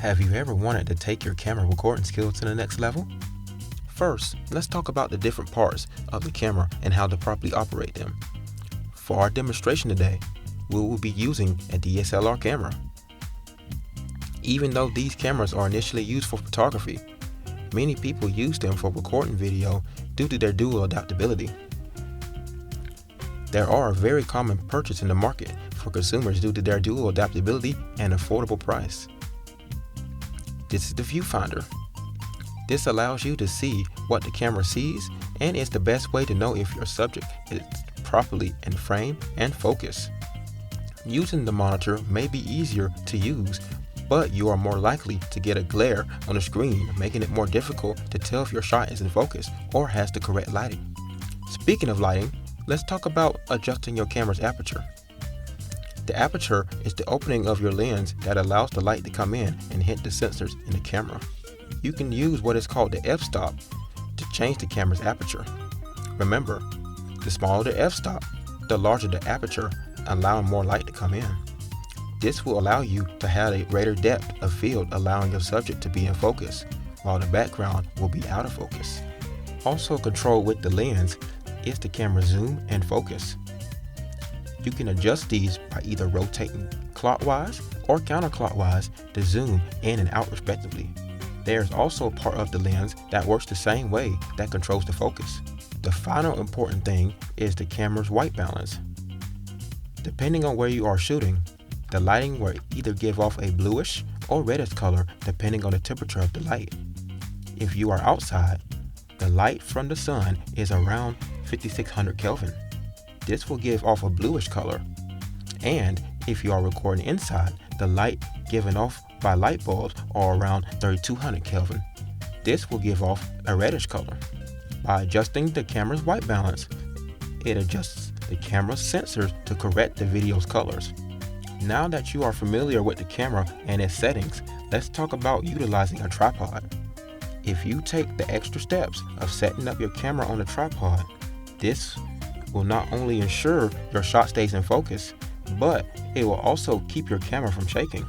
Have you ever wanted to take your camera recording skills to the next level? First, let's talk about the different parts of the camera and how to properly operate them. For our demonstration today, we will be using a DSLR camera. Even though these cameras are initially used for photography, many people use them for recording video due to their dual adaptability. They are a very common purchase in the market for consumers due to their dual adaptability and affordable price. This is the viewfinder. This allows you to see what the camera sees and is the best way to know if your subject is properly in frame and focus. Using the monitor may be easier to use, but you are more likely to get a glare on the screen, making it more difficult to tell if your shot is in focus or has the correct lighting. Speaking of lighting, let's talk about adjusting your camera's aperture. The aperture is the opening of your lens that allows the light to come in and hit the sensors in the camera. You can use what is called the f-stop to change the camera's aperture. Remember, the smaller the f-stop, the larger the aperture, allowing more light to come in. This will allow you to have a greater depth of field, allowing your subject to be in focus, while the background will be out of focus. Also controlled with the lens is the camera zoom and focus. You can adjust these by either rotating clockwise or counterclockwise to zoom in and out respectively. There's also a part of the lens that works the same way that controls the focus. The final important thing is the camera's white balance. Depending on where you are shooting, the lighting will either give off a bluish or reddish color depending on the temperature of the light. If you are outside, the light from the sun is around 5600 Kelvin. This will give off a bluish color. And if you are recording inside, the light given off by light bulbs are around 3200 Kelvin. This will give off a reddish color. By adjusting the camera's white balance, it adjusts the camera's sensors to correct the video's colors. Now that you are familiar with the camera and its settings, let's talk about utilizing a tripod. If you take the extra steps of setting up your camera on a tripod, this will not only ensure your shot stays in focus, but it will also keep your camera from shaking.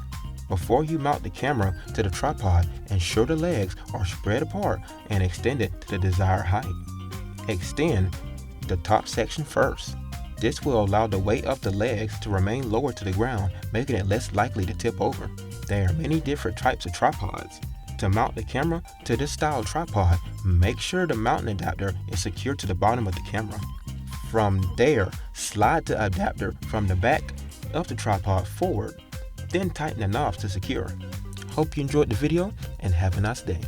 Before you mount the camera to the tripod, ensure the legs are spread apart and extended to the desired height. Extend the top section first. This will allow the weight of the legs to remain lower to the ground, making it less likely to tip over. There are many different types of tripods. To mount the camera to this style tripod, make sure the mounting adapter is secured to the bottom of the camera. From there, slide the adapter from the back of the tripod forward, then tighten the knobs to secure. Hope you enjoyed the video and have a nice day.